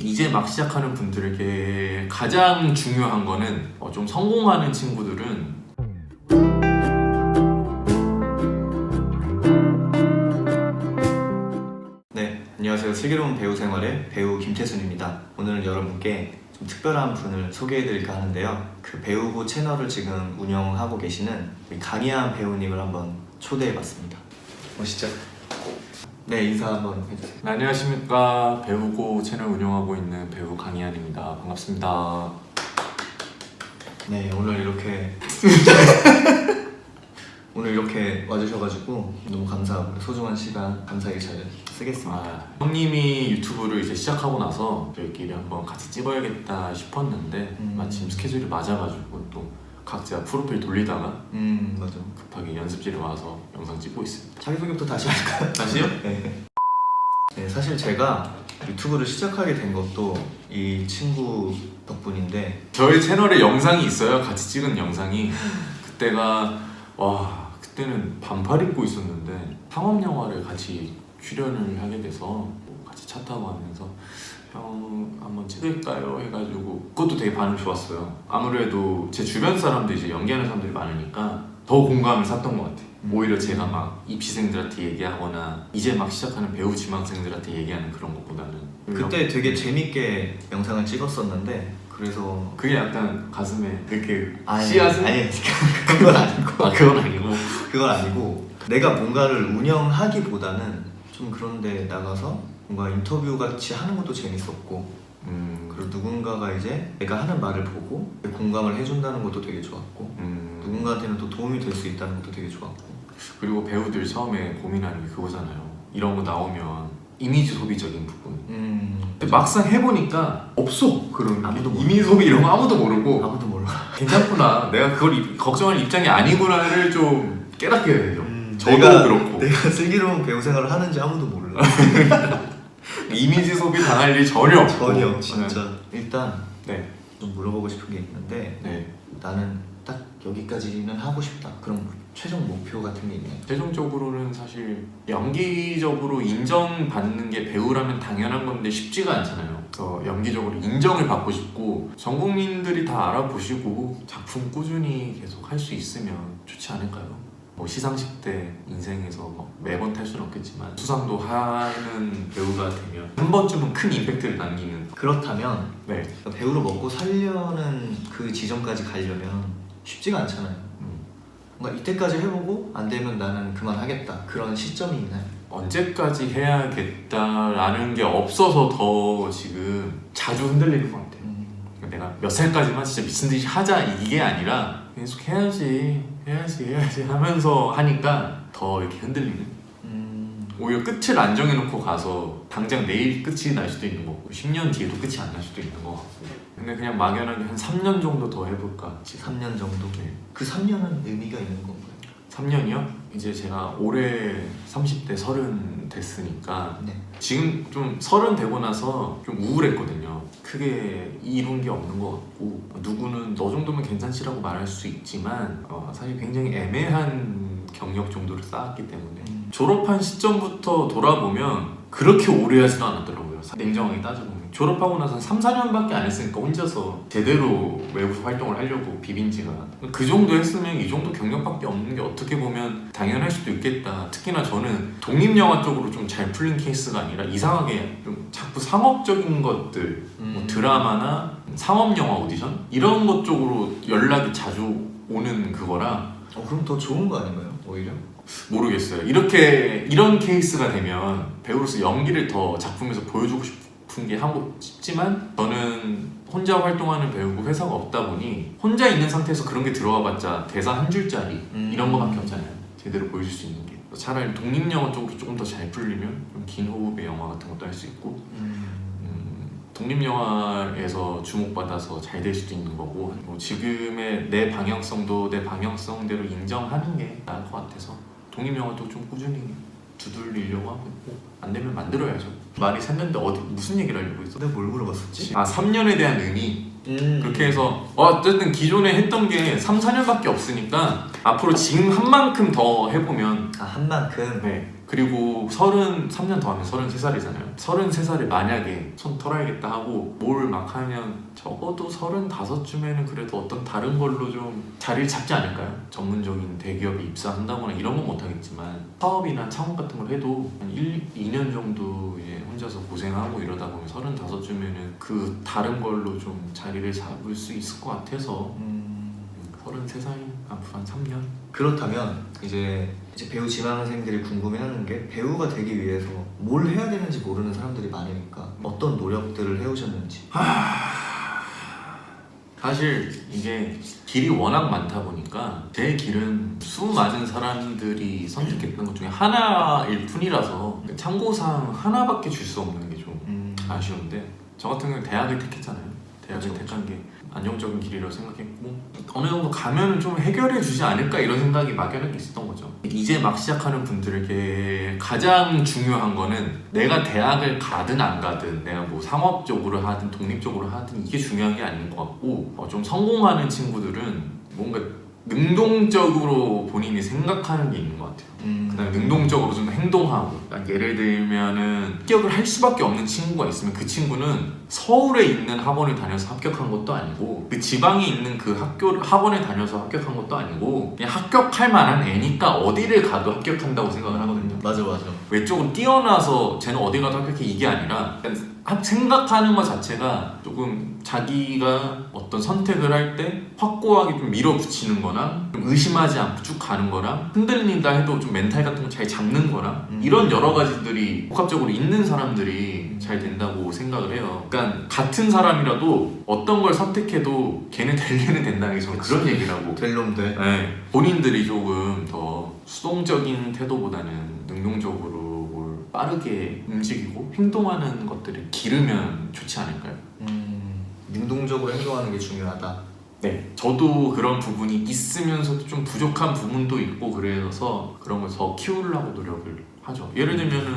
이제 막 시작하는 분들에게 가장 중요한 거는 좀 성공하는 친구들은 네, 안녕하세요. 슬기로운 배우 생활의 배우 김태순입니다. 오늘 여러분께 좀 특별한 분을 소개해드릴까 하는데요. 그 배우고 채널을 지금 운영하고 계시는 우리 강희안 배우님을 한번 초대해봤습니다. 오시죠. 네, 인사 한번 해주세요. 네, 안녕하십니까. 배우고 채널 운영하고 있는 배우 강희안입니다. 반갑습니다. 네, 오늘 이렇게 와주셔가지고 너무 감사하고 소중한 시간 감사하게 잘 쓰겠습니다. 형님이 유튜브를 이제 시작하고 나서 저희끼리 한번 같이 찍어야겠다 싶었는데 마침 스케줄이 맞아가지고 또 각자 프로필 돌리다가 맞아. 급하게 연습실에 와서 영상 찍고 있습니다. 자기소개부터 다시 할까요? 다시요? 네. 네, 사실 제가 유튜브를 시작하게 된 것도 이 친구 덕분인데 저희 채널에 영상이 있어요. 같이 찍은 영상이. 그때는 반팔 입고 있었는데 상업 영화를 같이 출연을 하게 돼서 같이 차 타고 하면서 형 한번 찍을까요? 해가지고 그것도 되게 반응 좋았어요. 아무래도 제 주변 사람들 이제 연기하는 사람들이 많으니까 더 공감을 샀던 것 같아요. 오히려 제가 막 입시생들한테 얘기하거나 이제 막 시작하는 배우 지망생들한테 얘기하는 그런 것보다는 그때 되게 재밌게 영상을 찍었었는데 그래서 그게 약간 가슴에 이렇게 아니 씨앗을 그건 아니고 그건 아니고 그건 아니고 내가 뭔가를 운영하기보다는 좀 그런데 나가서 뭔가 인터뷰 같이 하는 것도 재밌었고 그리고 누군가가 이제 내가 하는 말을 보고 공감을 해준다는 것도 되게 좋았고 누군가한테는 또 도움이 될 수 있다는 것도 되게 좋았고 그리고 배우들 처음에 고민하는 게 그거잖아요. 이런 거 나오면 이미지 소비적인 부분. 근데 막상 해보니까 없어. 그런 아무도 모르고. 이미지 소비 이런 거 아무도 모르고 아무도 몰라. 괜찮구나. 내가 그걸 걱정하는 입장이 아니구나를 좀 깨닫게 되죠. 저도 내가, 그렇고 내가 슬기로운 배우 생활을 하는지 아무도 몰라. 이미지 소비 당할 일 전혀 없고. 전혀 진짜. 일단 네. 좀 물어보고 싶은 게 있는데 네. 나는 딱 여기까지는 하고 싶다. 그런 최종 목표 같은 게 있나요? 최종적으로는 사실 연기적으로 인정받는 게 배우라면 당연한 건데 쉽지가 않잖아요. 그래서 연기적으로 인정을 받고 싶고 전 국민들이 다 알아보시고 작품 꾸준히 계속 할 수 있으면 좋지 않을까요? 뭐 시상식 때 인생에서 뭐 매번 탈 수는 없겠지만 수상도 하는 배우가 되면 한 번쯤은 큰 임팩트를 남기는. 그렇다면 네. 배우로 먹고 살려는 그 지점까지 가려면 쉽지가 않잖아요. 뭔가 이때까지 해보고 안 되면 나는 그만하겠다. 그런 시점이 있나요? 언제까지 해야겠다라는 게 없어서 더 지금 자주 흔들리는 것 같아요. 내가 몇 살까지만 진짜 미친 듯이 하자 이게 아니라 계속 해야지 하면서 하니까 더 이렇게 흔들리는. 오히려 끝을 안 정해놓고 가서 당장 내일 끝이 날 수도 있는 거고 10년 뒤에도 끝이 안 날 수도 있는 거 같고. 근데 그냥 막연하게 한 3년 정도 더 해볼까. 3년 정도? 네. 그 3년은 의미가 있는 건가요? 3년이요? 이제 제가 올해 30대 30 됐으니까 네. 지금 좀 30 되고 나서 좀 우울했거든요. 크게 이룬 게 없는 것 같고 누구는 너 정도면 괜찮지라고 말할 수 있지만 사실 굉장히 애매한 경력 정도를 쌓았기 때문에 졸업한 시점부터 돌아보면 그렇게 오래 하지도 않았더라고요. 냉정하게 따져보면 졸업하고 나서 3, 4년밖에 안 했으니까 혼자서 제대로 외부 활동을 하려고 비빈 지가 그 정도 했으면 이 정도 경력밖에 없는 게 어떻게 보면 당연할 수도 있겠다. 특히나 저는 독립영화 쪽으로 좀 잘 풀린 케이스가 아니라 이상하게 좀 자꾸 상업적인 것들 뭐 드라마나 상업영화 오디션? 이런 것 쪽으로 연락이 자주 오는 그거라 그럼 더 좋은 거 아닌가요? 오히려? 모르겠어요. 이런 케이스가 되면 배우로서 연기를 더 작품에서 보여주고 싶은 게 하고 싶지만 저는 혼자 활동하는 배우고 회사가 없다 보니 혼자 있는 상태에서 그런 게 들어와봤자 대사 한 줄짜리 이런 거밖에 없잖아요. 제대로 보여줄 수 있는 게. 차라리 독립영화 쪽으로 조금 더 잘 풀리면 좀 긴 호흡의 영화 같은 것도 할 수 있고 독립영화에서 주목받아서 잘 될 수도 있는 거고 뭐 지금의 내 방향성도 내 방향성대로 인정하는 게 나을 것 같아서 독립영화도 좀 꾸준히 두들리려고 하고 있고 안 되면 만들어야죠. 말이 샜는데 무슨 얘기를 하려고 했어? 내가 뭘 물어봤었지? 3년에 대한 의미. 그렇게 해서 어쨌든 기존에 했던 게 3, 4년밖에 없으니까 앞으로 지금 한 만큼 더 해보면 한 만큼? 네 그리고 33년 더 하면 33살이잖아요. 33살에 만약에 손 털어야겠다 하고 뭘 막 하면 적어도 35쯤에는 그래도 어떤 다른 걸로 좀 자리를 잡지 않을까요? 전문적인 대기업에 입사한다거나 이런 건 못하겠지만 사업이나 창업 같은 걸 해도 한 2년 정도 이제 혼자서 고생하고 이러다 보면 35쯤에는 그 다른 걸로 좀 자리를 잡을 수 있을 것 같아서 33살 앞으로 한 3년? 그렇다면 이제 배우 지망생들이 궁금해하는 게 배우가 되기 위해서 뭘 해야 되는지 모르는 사람들이 많으니까 어떤 노력들을 해오셨는지. 사실 이게 길이 워낙 많다 보니까 제 길은 수많은 사람들이 선택했던 것 중에 하나일 뿐이라서 참고사항 하나밖에 줄 수 없는 게 좀 아쉬운데 저 같은 경우는 대학을 택했잖아요. 대학을 택한 게 안정적인 길이라고 생각했고 어느 정도 가면 좀 해결해 주지 않을까 이런 생각이 막연하게 있었던 거죠. 이제 막 시작하는 분들에게 가장 중요한 거는 내가 대학을 가든 안 가든 내가 뭐 상업적으로 하든 독립적으로 하든 이게 중요한 게 아닌 것 같고 좀 성공하는 친구들은 뭔가 능동적으로 본인이 생각하는 게 있는 것 같아요. 그다음에 능동적으로 좀 행동하고 그러니까 예를 들면은 합격을 할 수밖에 없는 친구가 있으면 그 친구는 서울에 있는 학원을 다녀서 합격한 것도 아니고 그 지방에 있는 그 학원에 다녀서 합격한 것도 아니고 그냥 합격할 만한 애니까 어디를 가도 합격한다고 생각을 하거든요. 맞아. 외적으로 뛰어나서 쟤는 어디 가도 합격해 이게 아니라 생각하는 것 자체가 조금 자기가 어떤 선택을 할 때 확고하게 좀 밀어붙이는 거나 좀 의심하지 않고 쭉 가는 거랑 흔들린다 해도 좀 멘탈 같은 거 잘 잡는 거나 이런 여러 가지들이 복합적으로 있는 사람들이 잘 된다고 생각을 해요. 그러니까 같은 사람이라도 어떤 걸 선택해도 걔는 될 일은 된다는 게 저는 그런 얘기라고. 될 놈 돼. 네, 본인들이 조금 더 수동적인 태도보다는 능동적으로 뭘 빠르게 움직이고 행동하는 것들을 기르면 좋지 않을까요? 능동적으로 행동하는 게 중요하다. 네, 저도 그런 부분이 있으면서도 좀 부족한 부분도 있고 그래서 그런 걸 더 키우려고 노력을 하죠. 예를 들면은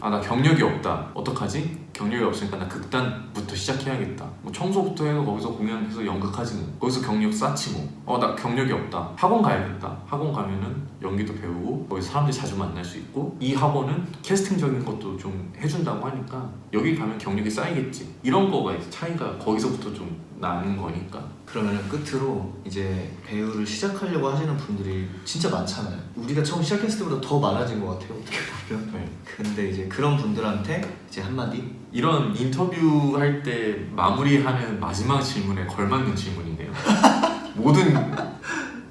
나 경력이 없다. 어떡하지? 경력이 없으니까 나 극단부터 시작해야겠다. 뭐 청소부터 해서 거기서 공연해서 연극하지 뭐. 거기서 경력 쌓지 뭐. 나 경력이 없다. 학원 가야겠다. 학원 가면은 연기도 배우고 거기서 사람들이 자주 만날 수 있고 이 학원은 캐스팅적인 것도 좀 해준다고 하니까 여기 가면 경력이 쌓이겠지. 이런 거가 이제 차이가 거기서부터 좀 나는 거니까. 그러면 끝으로 이제 배우를 시작하려고 하시는 분들이 진짜 많잖아요. 우리가 처음 시작했을 때보다 더 많아진 것 같아요. 어떻게 보면. 네. 근데 이제 그런 분들한테 이제 한마디? 이런 인터뷰 할 때 마무리하는 마지막 질문에 걸맞는 질문이네요. 모든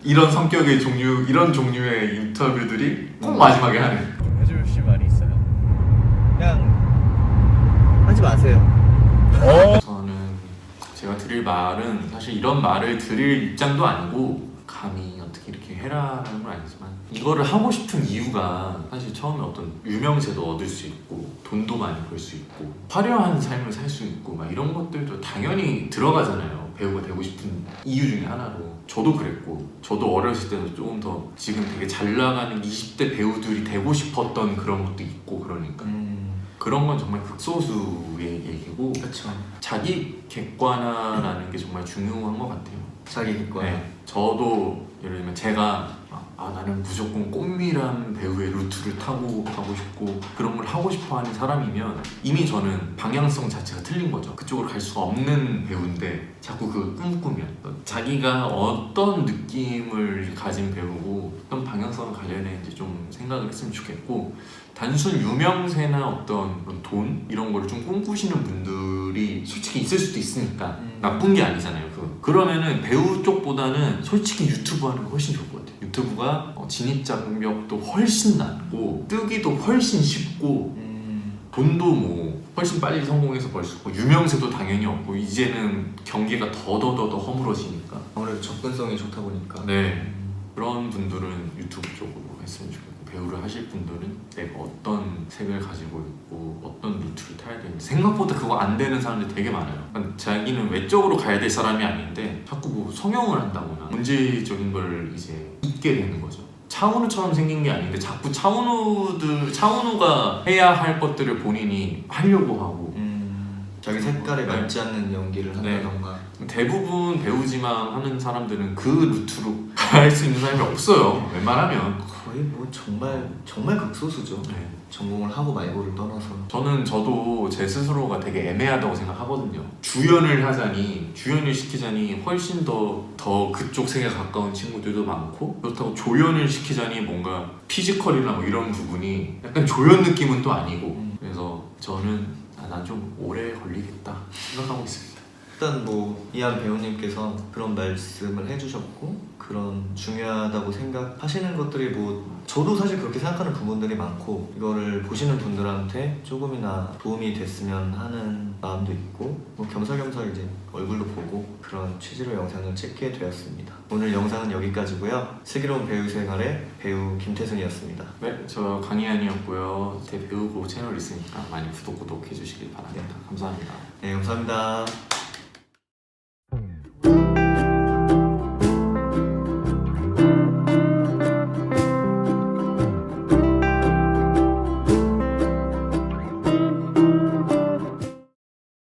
이런 성격의 이런 종류의 인터뷰들이 꼭 마지막에 하는. 좀 해주실 말이 있어요? 그냥 하지 마세요. 저는 제가 드릴 말은 사실 이런 말을 드릴 입장도 아니고 감히 어떻게 이렇게 해라 하는 건 아니지만 이거를 하고 싶은 이유가 사실 처음에 어떤 유명세도 얻을 수 있고 돈도 많이 벌 수 있고 화려한 삶을 살 수 있고 막 이런 것들도 당연히 들어가잖아요. 배우가 되고 싶은 이유 중에 하나로. 저도 그랬고 저도 어렸을 때도 조금 더 지금 되게 잘 나가는 20대 배우들이 되고 싶었던 그런 것도 있고 그러니까 그런 건 정말 극소수의 얘기고 그렇죠. 자기 객관화라는 게 정말 중요한 것 같아요. 자기 객관. 네, 저도 예를 들면 제가 나는 무조건 꽃미남 배우의 루트를 타고 가고 싶고 그런 걸 하고 싶어 하는 사람이면 이미 저는 방향성 자체가 틀린 거죠. 그쪽으로 갈 수가 없는 배우인데 자꾸 그걸 꿈꾸면 자기가 어떤 느낌을 가진 배우고 어떤 방향성을 가져야 되는지 좀 생각을 했으면 좋겠고 단순 유명세나 어떤 돈 이런 걸 좀 꿈꾸시는 분들이 솔직히 있을 수도 있으니까 나쁜 게 아니잖아요. 그러면은 배우 쪽보다는 솔직히 유튜브 하는 게 훨씬 좋을 것 같아요. 유튜브가 진입자 공격도 훨씬 낮고 뜨기도 훨씬 쉽고 돈도 뭐 훨씬 빨리 성공해서 벌 수 있고 유명세도 당연히 없고 이제는 경기가 더 허물어지니까 아무래도 접근성이 좋다 보니까. 네, 그런 분들은 유튜브 쪽으로 했으면 좋겠고 배우를 하실 분들은 내가 어떤 색을 가지고 있고 어떤 루트를 타야 되는지 생각보다 그거 안 되는 사람들이 되게 많아요. 그러니까 자기는 외적으로 가야 될 사람이 아닌데 자꾸 뭐 성형을 한다거나 문제적인 걸 이제 잊게 되는 거죠. 차은우처럼 생긴 게 아닌데 자꾸 차은우가 해야 할 것들을 본인이 하려고 하고 자기 색깔에 맞지 않는 연기를 한다던가. 대부분 배우지만 하는 사람들은 그 루트로 갈 수 있는 사람이 없어요. 웬만하면. 거의 뭐 정말 극소수죠. 네. 전공을 하고 말고를 떠나서. 저도 제 스스로가 되게 애매하다고 생각하거든요. 주연을 시키자니 훨씬 더 그쪽 세계에 가까운 친구들도 많고, 그렇다고 조연을 시키자니 뭔가 피지컬이나 뭐 이런 부분이 약간 조연 느낌은 또 아니고, 그래서 저는 난 좀 오래 걸리겠다 생각하고 있습니다. 일단 뭐 이한 배우님께서 그런 말씀을 해주셨고, 그런 중요하다고 생각하시는 것들이 뭐 저도 사실 그렇게 생각하는 부분들이 많고, 이거를 보시는 분들한테 조금이나 도움이 됐으면 하는 마음도 있고, 뭐 겸사겸사 이제 얼굴도 보고 그런 취지로 영상을 찍게 되었습니다. 오늘 영상은 여기까지고요. 슬기로운 배우 생활의 배우 김태순이었습니다. 네, 저 강희안이었고요. 제 배우고 채널 있으니까 많이 구독해주시길 바랍니다. 감사합니다. 네, 감사합니다.